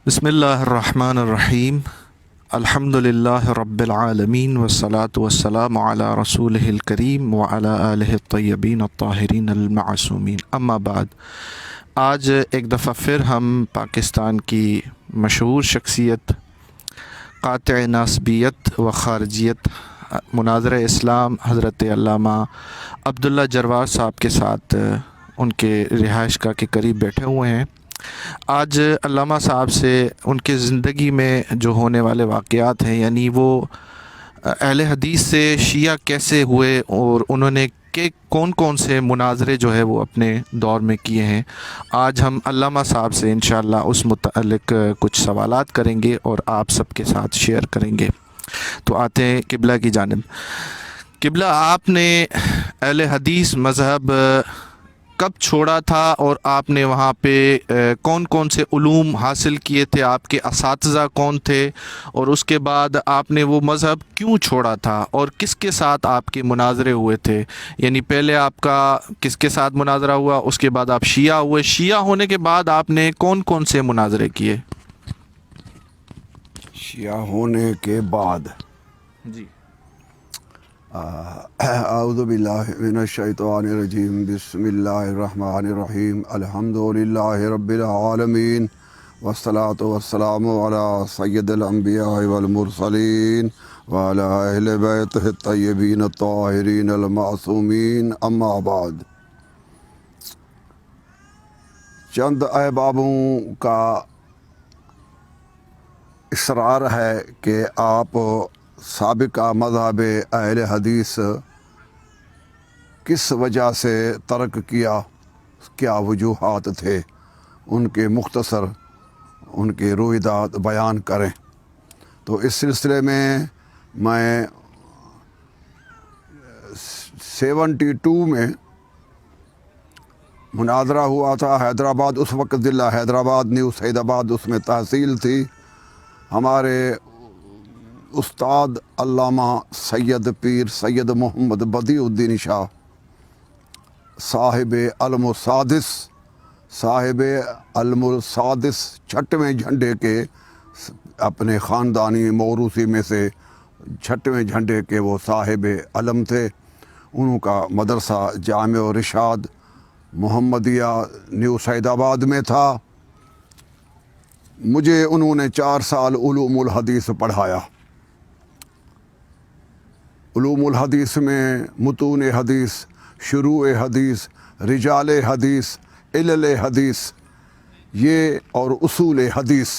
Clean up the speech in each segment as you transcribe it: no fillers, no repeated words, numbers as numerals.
بسم اللہ الرحمن الرحیم الحمد للہ رب العالمین والصلاة والسلام علی رسولہ الکریم وعلی آلہ الطیبین الطاہرین المعصومین، اما بعد۔ آج ایک دفعہ پھر ہم پاکستان کی مشہور شخصیت، قاطع ناسبیت و خارجیت، مناظر اسلام حضرت علامہ عبداللہ جروار صاحب کے ساتھ ان کے رہائش گاہ کے قریب بیٹھے ہوئے ہیں۔ آج علامہ صاحب سے ان کے زندگی میں جو ہونے والے واقعات ہیں، یعنی وہ اہل حدیث سے شیعہ کیسے ہوئے اور انہوں نے کون کون سے مناظرے جو ہے وہ اپنے دور میں کیے ہیں، آج ہم علامہ صاحب سے انشاءاللہ اس متعلق کچھ سوالات کریں گے اور آپ سب کے ساتھ شیئر کریں گے۔ تو آتے ہیں قبلہ کی جانب۔ قبلہ، آپ نے اہل حدیث مذہب کب چھوڑا تھا اور آپ نے وہاں پہ کون کون سے علوم حاصل کیے تھے، آپ کے اساتذہ کون تھے، اور اس کے بعد آپ نے وہ مذہب کیوں چھوڑا تھا اور کس کے ساتھ آپ کے مناظرے ہوئے تھے؟ یعنی پہلے آپ کا کس کے ساتھ مناظرہ ہوا، اس کے بعد آپ شیعہ ہوئے، شیعہ ہونے کے بعد آپ نے کون کون سے مناظرے کیے؟ شیعہ ہونے کے بعد جی، اعوذ باللہ من الشیطان الرجیم، بسم اللہ الرحمن الرحیم، الحمد للہ رب العالمین، والصلاة والسلام علی سید الانبیاء والمرسلین وعلی اہل بیتہ الطیبین الطاہرین المعصومین، اما بعد۔ چند احبابوں کا اصرار ہے کہ آپ سابقہ مذہب اہل حدیث کس وجہ سے ترک کیا، کیا وجوہات تھے، ان کے مختصر ان کے رویداد بیان کریں۔ تو اس سلسلے میں 72 میں مناظرہ ہوا تھا حیدرآباد، اس وقت ضلع حیدرآباد، نیو سعید آباد اس میں تحصیل تھی۔ ہمارے استاد علامہ سید پیر سید محمد بدیع الدین شاہ صاحب علم السادس، چھٹویں جھنڈے کے، اپنے خاندانی موروثی میں سے چھٹویں جھنڈے کے وہ صاحب علم تھے۔ انہوں کا مدرسہ جامع رشاد محمدیہ نیو سعید آباد میں تھا۔ مجھے انہوں نے 4 سال علوم الحدیث پڑھایا۔ علوم الحدیث میں متون حدیث، شروع حدیث، رجال حدیث، علل حدیث، یہ اور اصول حدیث،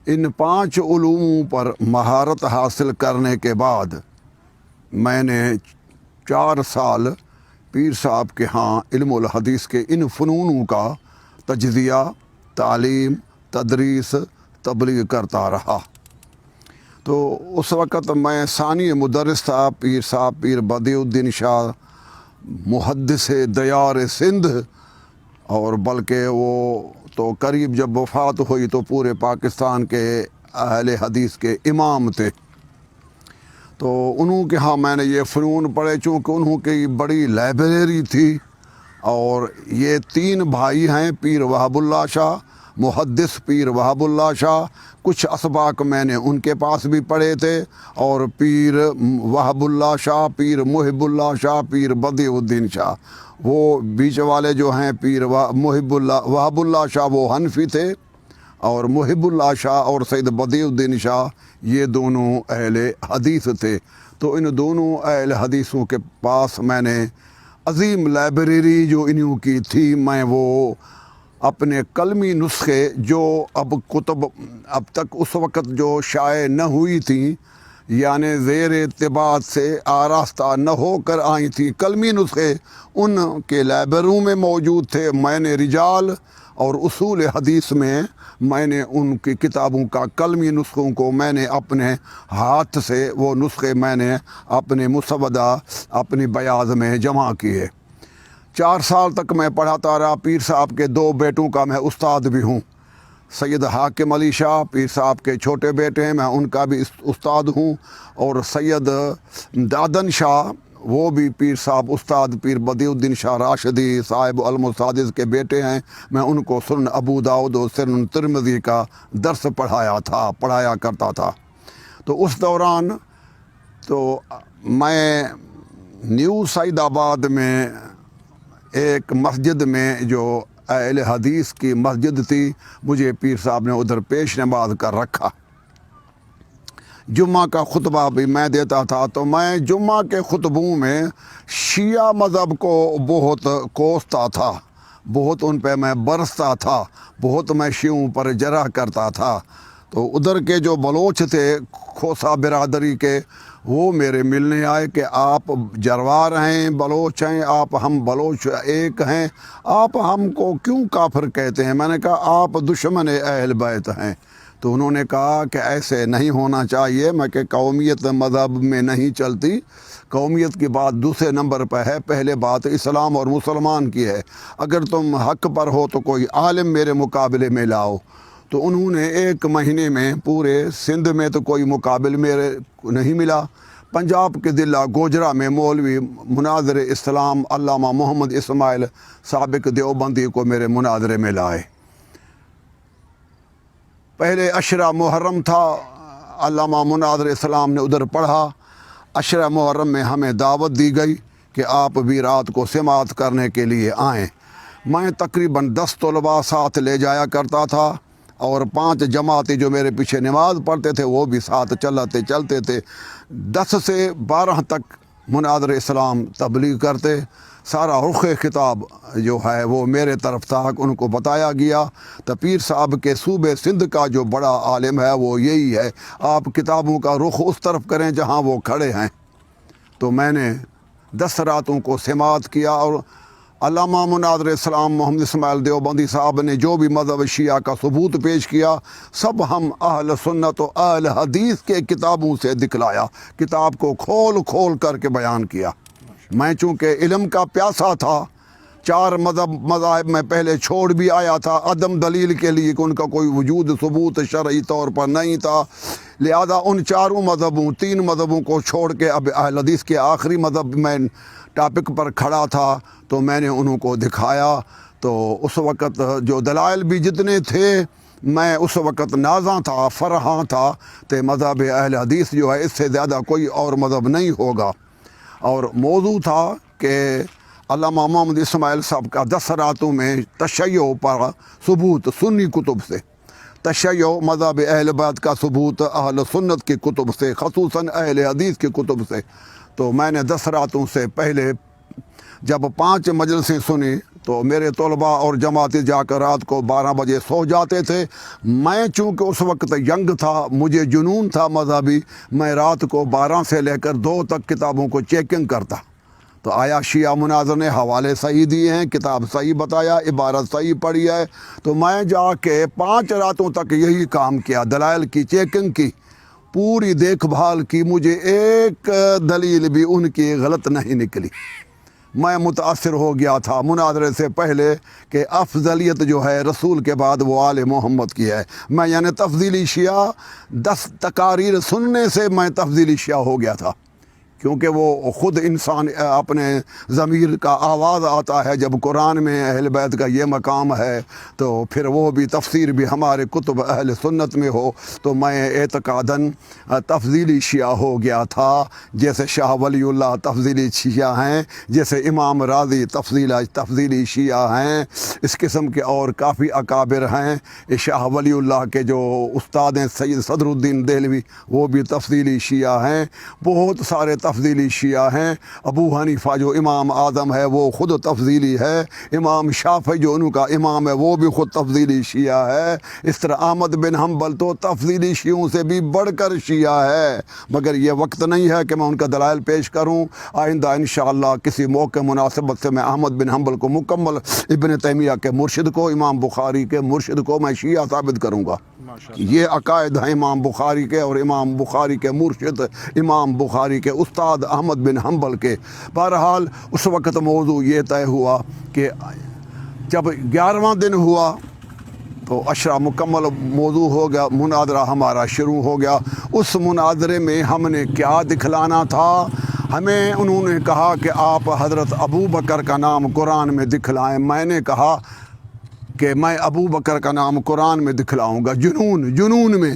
ان 5 علوموں پر مہارت حاصل کرنے کے بعد میں نے 4 سال پیر صاحب کے ہاں علم الحدیث کے ان فنونوں کا تجزیہ، تعلیم، تدریس، تبلیغ کرتا رہا۔ تو اس وقت میں ثانی مدرس تھا۔ پیر صاحب پیر بدیع الدین شاہ محدث دیار سندھ، اور بلکہ وہ تو قریب جب وفات ہوئی تو پورے پاکستان کے اہل حدیث کے امام تھے۔ تو انہوں کے ہاں میں نے یہ فنون پڑھے، چونکہ انہوں کی بڑی لائبریری تھی، اور یہ 3 بھائی ہیں، پیر وہاب اللہ شاہ، محدث پیر وہاب اللہ شاہ، کچھ اسباق میں نے ان کے پاس بھی پڑھے تھے، اور پیر وہاب اللہ شاہ، پیر محب اللہ شاہ، پیر بدیع الدین شاہ، وہ بیچ والے جو ہیں پیر وہاب اللہ شاہ وہ حنفی تھے، اور محب اللہ شاہ اور سید بدیع الدین شاہ یہ دونوں اہل حدیث تھے۔ تو ان دونوں اہل حدیثوں کے پاس میں نے عظیم لائبریری جو انہوں کی تھی، میں وہ اپنے قلمی نسخے جو کتب اب تک اس وقت جو شائع نہ ہوئی تھیں، یعنی زیر اتباعت سے آراستہ نہ ہو کر آئی تھیں، قلمی نسخے ان کے لائبریریوں میں موجود تھے۔ میں نے رجال اور اصول حدیث میں نے ان کی کتابوں کا قلمی نسخوں کو میں نے اپنے ہاتھ سے وہ نسخے میں نے اپنے مسودہ اپنی بیاض میں جمع کیے۔ 4 سال تک میں پڑھاتا رہا۔ پیر صاحب کے 2 بیٹوں کا میں استاد بھی ہوں۔ سید حاکم علی شاہ پیر صاحب کے چھوٹے بیٹے ہیں، میں ان کا بھی استاد ہوں، اور سید دادن شاہ وہ بھی پیر صاحب استاد پیر بدیع الدین شاہ راشدی صاحب المسادس کے بیٹے ہیں. میں ان کو سنن ابو داؤد اور سنن ترمذی کا درس پڑھایا کرتا تھا. تو اس دوران تو میں نیو سعید آباد میں ایک مسجد میں جو اہل حدیث کی مسجد تھی، مجھے پیر صاحب نے ادھر پیش نماز کر رکھا. جمعہ کا خطبہ بھی میں دیتا تھا. تو میں جمعہ کے خطبوں میں شیعہ مذہب کو بہت کوستا تھا، بہت ان پہ میں برستا تھا، بہت میں شیعوں پر جرح کرتا تھا. تو ادھر کے جو بلوچ تھے کھوسا برادری کے، وہ میرے ملنے آئے کہ آپ جروار ہیں، بلوچ ہیں، ہم بلوچ ایک ہیں، آپ ہم کو کیوں کافر کہتے ہیں؟ میں نے کہا آپ دشمن اہل بیت ہیں. تو انہوں نے کہا کہ ایسے نہیں ہونا چاہیے. میں کہ قومیت مذہب میں نہیں چلتی، قومیت کی بات دوسرے نمبر پہ ہے، پہلے بات اسلام اور مسلمان کی ہے. اگر تم حق پر ہو تو کوئی عالم میرے مقابلے میں لاؤ. تو انہوں نے ایک مہینے میں پورے سندھ میں تو کوئی مقابل میرے نہیں ملا. پنجاب کے ضلع گوجرا میں مولوی مناظر اسلام علامہ محمد اسماعیل سابق دیوبندی کو میرے مناظرے میں لائے. پہلے عشرہ محرم تھا، علامہ مناظر اسلام نے ادھر پڑھا. عشرہ محرم میں ہمیں دعوت دی گئی کہ آپ بھی رات کو سماعت کرنے کے لیے آئیں. میں تقریباً 10 طلباء ساتھ لے جایا کرتا تھا، اور 5 جماعتی جو میرے پیچھے نماز پڑھتے تھے وہ بھی ساتھ چلتے تھے. 10 سے 12 تک مناظر اسلام تبلیغ کرتے. سارا رخ خطاب جو ہے وہ میرے طرف تھا. ان کو بتایا گیا تو پیر صاحب کے صوبے سندھ کا جو بڑا عالم ہے وہ یہی ہے، آپ کتابوں کا رخ اس طرف کریں جہاں وہ کھڑے ہیں. تو میں نے 10 راتوں کو سماعت کیا، اور علامہ مناظر اسلام محمد اسماعیل دیوبندی صاحب نے جو بھی مذہب شیعہ کا ثبوت پیش کیا سب ہم اہل سنت و اہل حدیث کے کتابوں سے دکھلایا، کتاب کو کھول کر کے بیان کیا. میں چونکہ علم کا پیاسا تھا، 4 مذاہب میں پہلے چھوڑ بھی آیا تھا عدم دلیل کے لیے کہ ان کا کوئی وجود ثبوت شرعی طور پر نہیں تھا. لہذا ان 4 مذہبوں 3 مذہبوں کو چھوڑ کے اب اہل حدیث کے آخری مذہب میں ٹاپک پر کھڑا تھا. تو میں نے انہوں کو دکھایا. تو اس وقت جو دلائل بھی جتنے تھے، میں اس وقت نازاں تھا، فرحاں تھا کہ مذہب اہل حدیث جو ہے اس سے زیادہ کوئی اور مذہب نہیں ہوگا. اور موضوع تھا کہ علامہ محمد اسماعیل صاحب کا 10 راتوں میں تشیع پر ثبوت سنی کتب سے، تشیع مذہب اہل بیت کا ثبوت اہل سنت کی کتب سے، خصوصاً اہل حدیث کی کتب سے. تو میں نے 10 راتوں سے پہلے جب 5 مجلسیں سنی تو میرے طلباء اور جماعتی جا کر رات کو 12 بجے سو جاتے تھے. میں چونکہ اس وقت ینگ تھا، مجھے جنون تھا مذہبی، میں رات کو 12 سے لے کر 2 تک کتابوں کو چیکنگ کرتا. تو آیا شیعہ مناظر نے حوالے صحیح دیے ہیں، کتاب صحیح بتایا، عبارت صحیح پڑھی ہے. تو میں جا کے 5 راتوں تک یہی کام کیا، دلائل کی چیکنگ کی، پوری دیکھ بھال کی. مجھے ایک دلیل بھی ان کی غلط نہیں نکلی. میں متاثر ہو گیا تھا مناظرے سے پہلے کہ افضلیت جو ہے رسول کے بعد وہ آل محمد کی ہے. میں یعنی تفضیلی شیعہ 10 تقاریر سننے سے میں تفضیلی شیعہ ہو گیا تھا، کیونکہ وہ خود انسان اپنے ضمیر کا آواز آتا ہے. جب قرآن میں اہل بیت کا یہ مقام ہے تو پھر وہ بھی تفسیر بھی ہمارے کتب اہل سنت میں ہو. تو میں اعتقاداً تفضیلی شیعہ ہو گیا تھا، جیسے شاہ ولی اللہ تفضیلی شیعہ ہیں، جیسے امام راضی تفضیلی شیعہ ہیں. اس قسم کے اور کافی اکابر ہیں. شاہ ولی اللہ کے جو استاد ہیں سید صدر الدین دہلوی، وہ بھی تفضیلی شیعہ ہیں. بہت سارے تفضیلی شیعہ ہیں. ابو حنیفہ جو امام اعظم ہے وہ خود تفضیلی ہے. امام شافعی جو ان کا امام ہے وہ بھی خود تفضیلی شیعہ ہے. اس طرح احمد بن حنبل تو تفضیلی شیعوں سے بھی بڑھ کر شیعہ ہے. مگر یہ وقت نہیں ہے کہ میں ان کا دلائل پیش کروں. آئندہ انشاءاللہ کسی موقع مناسبت سے میں احمد بن حنبل کو مکمل ابن تیمیہ کے مرشد کو، امام بخاری کے مرشد کو میں شیعہ ثابت کروں گا. یہ عقائد ہیں امام بخاری کے اور امام بخاری کے مرشد امام بخاری کے استاد احمد بن حنبل کے. بہرحال اس وقت موضوع یہ طے ہوا کہ جب 11واں دن ہوا تو عشرہ مکمل موضوع ہو گیا، مناظرہ ہمارا شروع ہو گیا. اس مناظرے میں ہم نے کیا دکھلانا تھا؟ ہمیں انہوں نے کہا کہ آپ حضرت ابو بکر کا نام قرآن میں دکھلائیں. میں نے کہا کہ میں ابو بکر کا نام قرآن میں دکھلاؤں گا جنون میں،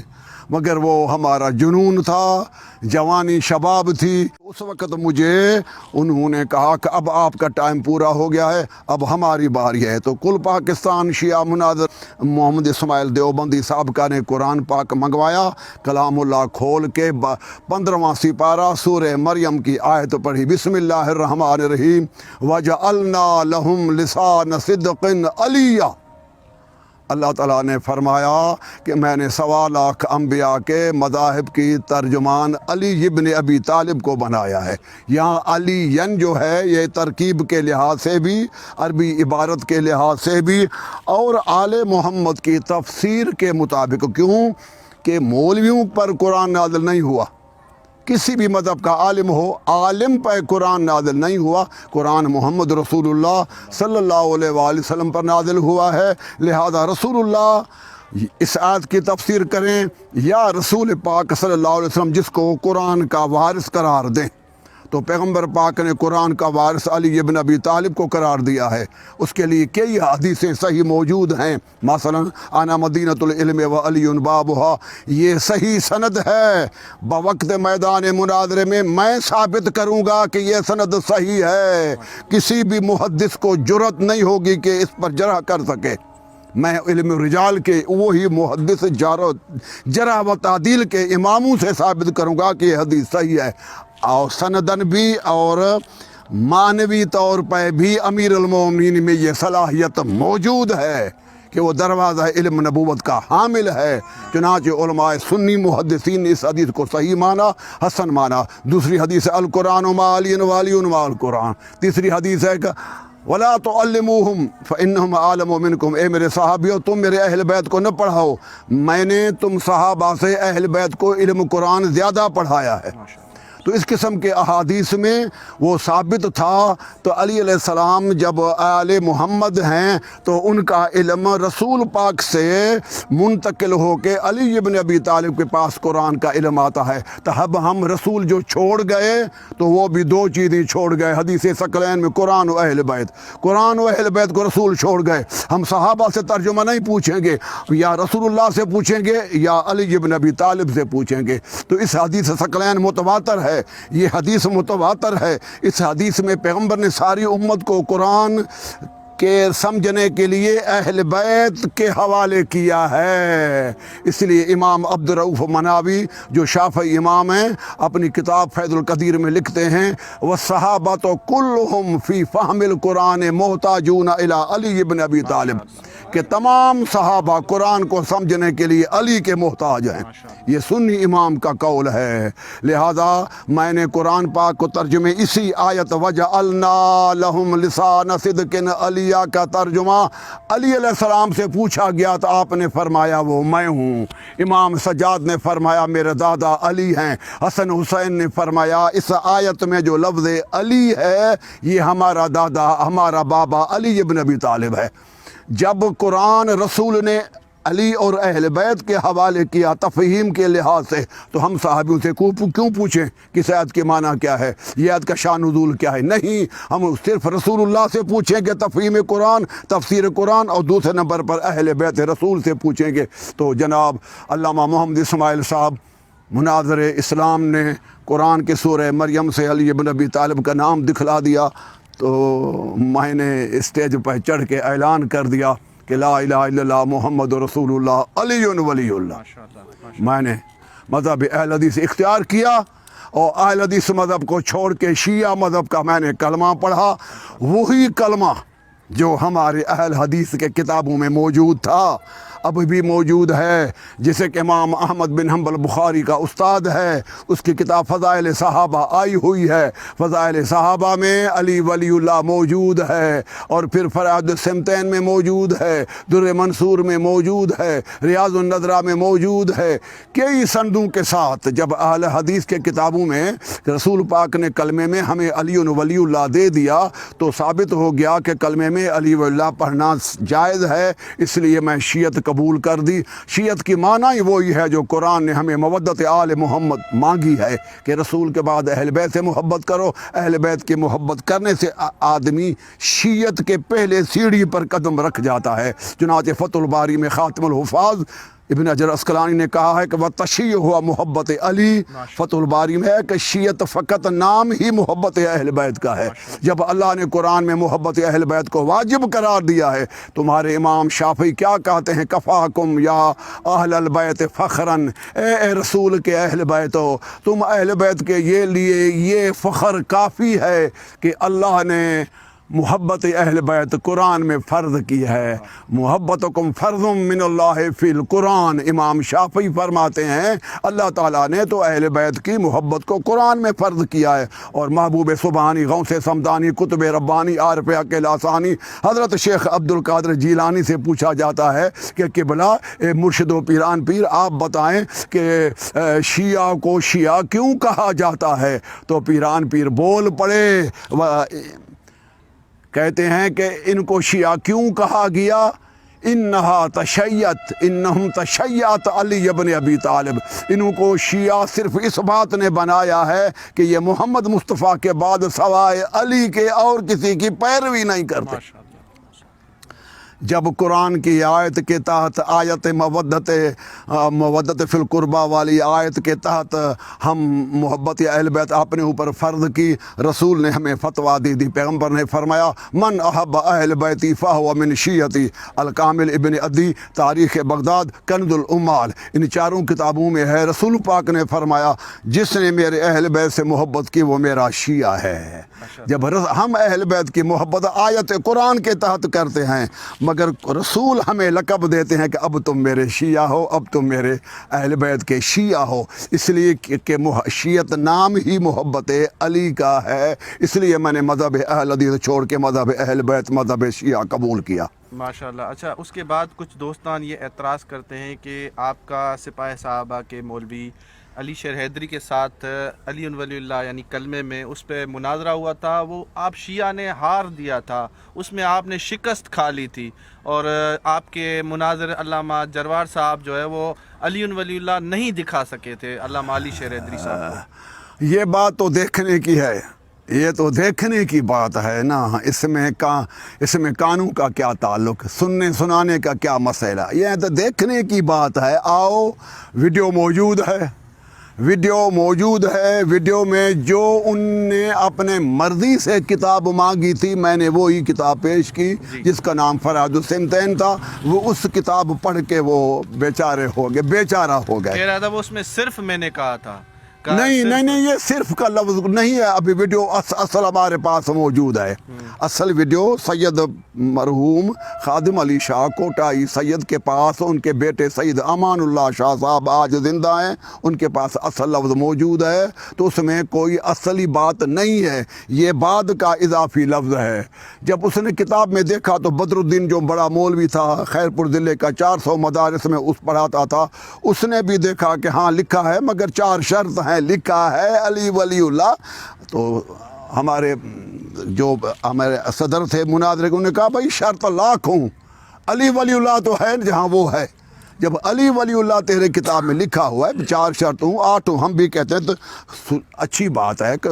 مگر وہ ہمارا جنون تھا، جوانی شباب تھی. اس وقت مجھے انہوں نے کہا کہ اب آپ کا ٹائم پورا ہو گیا ہے، اب ہماری باری ہے. تو کل پاکستان شیعہ مناظر محمد اسماعیل دیوبندی صاحب کا نے قرآن پاک منگوایا، کلام اللہ کھول کے 15واں سپارہ سورہ مریم کی آیت پڑھی. بسم اللہ الرحمن الرحیم. وَجَعَلْنَا لَهُمْ لِسَانَ صِدْقٍ عَلِيًّا. اللہ تعالیٰ نے فرمایا کہ میں نے 1.25 لاکھ انبیاء کے مذاہب کی ترجمان علی ابن ابی طالب کو بنایا ہے. یہاں علی جو ہے یہ ترکیب کے لحاظ سے بھی، عربی عبارت کے لحاظ سے بھی، اور آل محمد کی تفسیر کے مطابق. کیوں کہ مولویوں پر قرآن نازل نہیں ہوا، کسی بھی مذہب کا عالم ہو، عالم پر قرآن نازل نہیں ہوا. قرآن محمد رسول اللہ صلی اللہ علیہ وآلہ وسلم پر نازل ہوا ہے. لہذا رسول اللہ اس آیت کی تفسیر کریں یا رسول پاک صلی اللہ علیہ وسلم جس کو قرآن کا وارث قرار دیں. تو پیغمبر پاک نے قرآن کا وارث علی ابن ابی طالب کو قرار دیا ہے. اس کے لیے کئی حدیثیں صحیح موجود ہیں. مثلا انا مدینۃ العلم و علی بابھا، یہ صحیح سند ہے. بوقت میدان مناظرے میں میں ثابت کروں گا کہ یہ سند صحیح ہے. کسی بھی محدث کو جرأت نہیں ہوگی کہ اس پر جرح کر سکے. میں علم رجال کے وہی محدث جرح و تعدیل کے اماموں سے ثابت کروں گا کہ یہ حدیث صحیح ہے. اور سندن بھی اور معنوی طور پہ بھی امیر المومنین میں یہ صلاحیت موجود ہے کہ وہ دروازہ علم نبوت کا حامل ہے. چنانچہ علماء سنی محدثین نے اس حدیث کو صحیح مانا، حسن مانا. دوسری حدیث ہے القرآن مع علی و علی مع القرآن. تیسری حدیث ہے کہ وَلَا تُعَلِّمُوهُمْ فَإِنَّهُمْ أَعْلَمُ مِنْكُمْ. اے میرے صحابیوں، تم میرے اہل بیت کو نہ پڑھاؤ، میں نے تم صحابہ سے اہل بیت کو علم قرآن زیادہ پڑھایا ہے. تو اس قسم کے احادیث میں وہ ثابت تھا. تو علی علیہ السلام جب آل محمد ہیں تو ان کا علم رسول پاک سے منتقل ہو کے علی ابن ابی طالب کے پاس قرآن کا علم آتا ہے. تو اب ہم رسول جو چھوڑ گئے تو وہ بھی 2 چیزیں چھوڑ گئے. حدیث ثقلین میں قرآن و اہل بیت، قرآن و اہل بیت کو رسول چھوڑ گئے. ہم صحابہ سے ترجمہ نہیں پوچھیں گے، یا رسول اللہ سے پوچھیں گے یا علی ابن ابی طالب سے پوچھیں گے. تو اس حدیث ثقلین متواتر ہے، یہ حدیث متواتر ہے. اس حدیث میں پیغمبر نے ساری امت کو قرآن کے سمجھنے کے لیے اہل بیت کے حوالے کیا ہے. اس لیے امام عبد الرؤف مناوی جو شافعی امام ہیں اپنی کتاب فیض القدیر میں لکھتے ہیں وَالصَّحَابَةُ كُلُّهُمْ فِي فَهْمِ الْقُرْآنِ مُحْتَاجُونَ إِلَىٰ عَلِيِّ بْنِ أَبِي طالب، کہ تمام صحابہ قرآن کو سمجھنے کے لیے علی کے محتاج ہیں. یہ سنی امام کا قول ہے. لہذا میں نے قرآن پاک کو ترجمے اسی آیت وَجَعَلْنَا لَهُمْ لِسَانَ صِدْقٍ عَلِيًّا کا ترجمہ علی علیہ السلام سے پوچھا گیا تو آپ نے فرمایا وہ میں ہوں. امام سجاد نے فرمایا میرے دادا علی ہیں. حسن حسین نے فرمایا اس آیت میں جو لفظ علی ہے یہ ہمارا دادا، ہمارا بابا علی ابن ابی طالب ہے. جب قرآن رسول نے علی اور اہل بیت کے حوالے کیا تفہیم کے لحاظ سے تو ہم صحابیوں سے کیوں پوچھیں کہ اس آیت کے معنی کیا ہے، یہ آیت کا شان نزول کیا ہے؟ نہیں، ہم صرف رسول اللہ سے پوچھیں گے تفہیم قرآن، تفسیر قرآن، اور دوسرے نمبر پر اہل بیت رسول سے پوچھیں گے. تو جناب علامہ محمد اسماعیل صاحب مناظر اسلام نے قرآن کے سورہ مریم سے علی ابن ابی طالب کا نام دکھلا دیا. تو میں نے اسٹیج پر چڑھ کے اعلان کر دیا کہ لا الہ الا اللہ محمد رسول اللہ علی ولی اللہ. میں نے مذہب اہل حدیث اختیار کیا اور اہل حدیث مذہب کو چھوڑ کے شیعہ مذہب کا میں نے کلمہ پڑھا، وہی کلمہ جو ہمارے اہل حدیث کے کتابوں میں موجود تھا اب بھی موجود ہے، جسے کہ امام احمد بن حنبل بخاری کا استاد ہے. اس کی کتاب فضائل صحابہ آئی ہوئی ہے. فضائل صحابہ میں علی ولی اللہ موجود ہے، اور پھر فرائض السمتین میں موجود ہے، در منصور میں موجود ہے، ریاض النظرہ میں موجود ہے. کئی سندوں کے ساتھ جب اہل حدیث کے کتابوں میں رسول پاک نے کلمے میں ہمیں علی ولی اللہ دے دیا تو ثابت ہو گیا کہ کلمے میں علی ولی اللہ پڑھنا جائز ہے. اس لیے میں شیعت قبول کر دی۔ شیعت کی معنی ہی وہی ہے جو قرآن نے ہمیں مودت آل محمد مانگی ہے کہ رسول کے بعد اہل بیت سے محبت کرو۔ اہل بیت کی محبت کرنے سے آدمی شیعت کے پہلے سیڑھی پر قدم رکھ جاتا ہے۔ چنانچہ فتح الباری میں خاتم الحفاظ ابن حجر عسقلانی نے کہا ہے کہ وہ تشیع ہوا محبت علی۔ فتح الباری میں ہے کہ شیعت فقط نام ہی محبت اہل بیت کا ہے۔ جب اللہ نے قرآن میں محبت اہل بیت کو واجب قرار دیا ہے، تمہارے امام شافعی کیا کہتے ہیں؟ کفاکم یا اہل البیت فخراً، اے رسول کے اہل بیت ہو، تم اہل بیت کے لیے یہ فخر کافی ہے کہ اللہ نے محبت اہل بیت قرآن میں فرض کی ہے۔ محبتکم فرض من اللہ فی القرآن، امام شافعی فرماتے ہیں اللہ تعالیٰ نے تو اہل بیت کی محبت کو قرآن میں فرض کیا ہے۔ اور محبوب سبحانی، غوث سمدانی، قطب ربانی، عارف حق ثانی حضرت شیخ عبد القادر جیلانی سے پوچھا جاتا ہے کہ قبلہ مرشد و پیران پیر آپ بتائیں کہ شیعہ کو شیعہ کیوں کہا جاتا ہے؟ تو پیران پیر بول پڑے، کہتے ہیں کہ ان کو شیعہ کیوں کہا گیا؟ انہا تشیعت، انہم تشیعت علی ابن ابی طالب، انہوں کو شیعہ صرف اس بات نے بنایا ہے کہ یہ محمد مصطفیٰ کے بعد سوائے علی کے اور کسی کی پیروی نہیں کرتے۔ جب قرآن کی آیت کے تحت آیت مودت فی القربہ والی آیت کے تحت ہم محبت اہل بیت اپنے اوپر فرض کی، رسول نے ہمیں فتویٰ دی، پیغمبر نے فرمایا من احب اہل بیتی فہو من شیعتی، الکامل ابن عدی، تاریخ بغداد، کنز العمال، ان چاروں کتابوں میں ہے۔ رسول پاک نے فرمایا جس نے میرے اہل بیت سے محبت کی وہ میرا شیعہ ہے۔ جب ہم اہل بیت کی محبت آیت قرآن کے تحت کرتے ہیں، مگر رسول ہمیں لقب دیتے ہیں کہ اب تم میرے شیعہ ہو، اب تم میرے اہل بیت کے شیعہ ہو، اس لیے کہ شیعت نام ہی محبت علی کا ہے۔ اس لیے میں نے مذہب اہل حدیث چھوڑ کے مذہب اہل بیت، مذہب شیعہ قبول کیا۔ ماشاءاللہ۔ اچھا، اس کے بعد کچھ دوستان یہ اعتراض کرتے ہیں کہ آپ کا سپاہ صحابہ کے مولوی علی شیر حیدری کے ساتھ علی ولی اللہ یعنی کلمے میں اس پہ مناظرہ ہوا تھا، وہ آپ شیعہ نے ہار دیا تھا، اس میں آپ نے شکست کھا لی تھی، اور آپ کے مناظر علامہ جروار صاحب جو ہے وہ علی ولی اللہ نہیں دکھا سکے تھے علامہ علی شیر حیدری صاحب کو۔ یہ بات تو دیکھنے کی ہے، یہ تو دیکھنے کی بات ہے نا، اس میں قانون کا کیا تعلق، سننے سنانے کا کیا مسئلہ، یہ تو دیکھنے کی بات ہے۔ آؤ، ویڈیو موجود ہے، ویڈیو میں جو ان نے اپنے مرضی سے کتاب مانگی تھی، میں نے وہی کتاب پیش کی جس کا نام فراد السمتین تھا۔ وہ اس کتاب پڑھ کے وہ بیچارہ ہو گئے۔ کہہ رہا تھا وہ اس میں صرف میں نے کہا تھا، نہیں، یہ صرف کا لفظ نہیں ہے۔ ابھی ویڈیو اصل ہمارے پاس موجود ہے، اصل ویڈیو سید مرحوم خادم علی شاہ کوٹائی سید کے پاس، ان کے بیٹے سید امان اللہ شاہ صاحب آج زندہ ہیں، ان کے پاس اصل لفظ موجود ہے، تو اس میں کوئی اصلی بات نہیں ہے، یہ بعد کا اضافی لفظ ہے۔ جب اس نے کتاب میں دیکھا تو بدر الدین جو بڑا مولوی تھا خیر پور ضلع کا، 400 مدارس میں اس پڑھاتا تھا، اس نے بھی دیکھا کہ ہاں لکھا ہے مگر 4 شرط ہیں، لکھا ہے علی ولی اللہ۔ تو ہمارے صدر تھے مناظرے، انہوں نے کہا بھائی شرط لاکھ ہوں، علی ولی اللہ تو ہے جہاں وہ ہے۔ جب علی ولی اللہ تیرے کتاب میں لکھا ہوا ہے 4 شرط ہوں، 8 ہوں، ہم بھی کہتے ہیں تو اچھی بات ہے کہ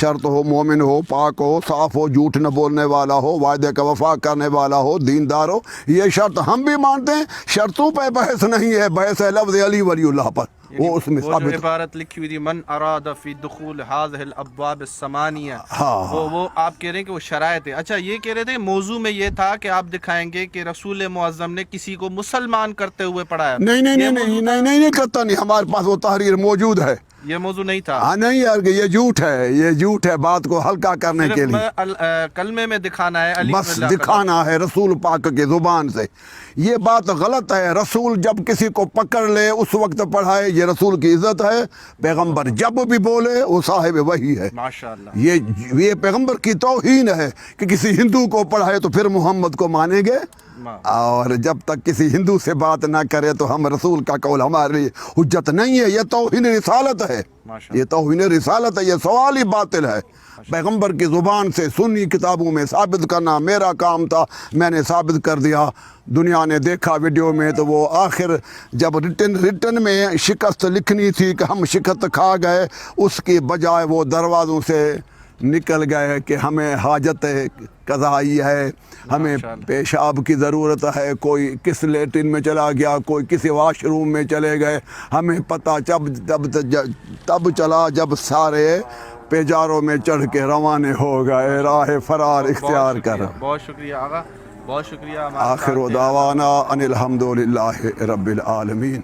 شرط ہو، مومن ہو، پاک ہو، صاف ہو، جھوٹ نہ بولنے والا ہو، وعدے کا وفا کرنے والا ہو، دیندار ہو، یہ شرط ہم بھی مانتے ہیں۔ شرطوں پہ بحث نہیں ہے، بحث ہے لفظ علی ولی اللہ پر۔ وہ اس میں جو عبارت لکھی ہوئی تھی من اراد فی دخول هذه الابواب الثمانیہ، وہ آپ کہہ رہے ہیں کہ وہ شرائط ہے۔ اچھا، یہ کہہ رہے تھے موضوع میں یہ تھا کہ آپ دکھائیں گے کہ رسول معظم نے کسی کو مسلمان کرتے ہوئے پڑھایا۔ نہیں کرتا نہیں، ہمارے پاس وہ تحریر موجود ہے۔ یہ موضوع نہیں تھا؟ ہاں نہیں یار، یہ جھوٹ ہے، بات کو ہلکا کرنے کے لیے کلمے میں دکھانا ہے، بس دکھانا ہے رسول پاک کے زبان سے۔ یہ بات غلط ہے، رسول جب کسی کو پکڑ لے اس وقت پڑھائے، یہ رسول کی عزت ہے۔ پیغمبر جب بھی بولے وہ صاحب وحی ہے، ماشاءاللہ۔ یہ پیغمبر کی توہین ہے کہ کسی ہندو کو پڑھائے تو پھر محمد کو مانیں گے؟ اور جب تک کسی ہندو سے بات نہ کرے تو ہم رسول کا قول ہمارے لیے حجت نہیں ہے. یہ توہین رسالت ہے, یہ توہین رسالت ہے, یہ سوال ہی باطل ہے. پیغمبر کی زبان سے سنی کتابوں میں ثابت کرنا میرا کام تھا, میں نے ثابت کر دیا. دنیا نے دیکھا ویڈیو میں تو وہ آخر جب ریٹن میں شکست لکھنی تھی کہ ہم شکست کھا گئے, اس کی بجائے وہ دروازوں سے نکل گئے کہ ہمیں حاجت قضائی ہے, ہمیں پیشاب کی ضرورت ہے. کوئی کس لیٹرین میں چلا گیا, کوئی کسی واش روم میں چلے گئے. ہمیں پتہ تب چلا جب سارے پیجاروں میں چڑھ کے روانہ ہو گئے راہ فرار اختیار کر. بہت شکریہ آقا, بہت شکریہ. آخر دعوانا ان الحمدللہ رب العالمین.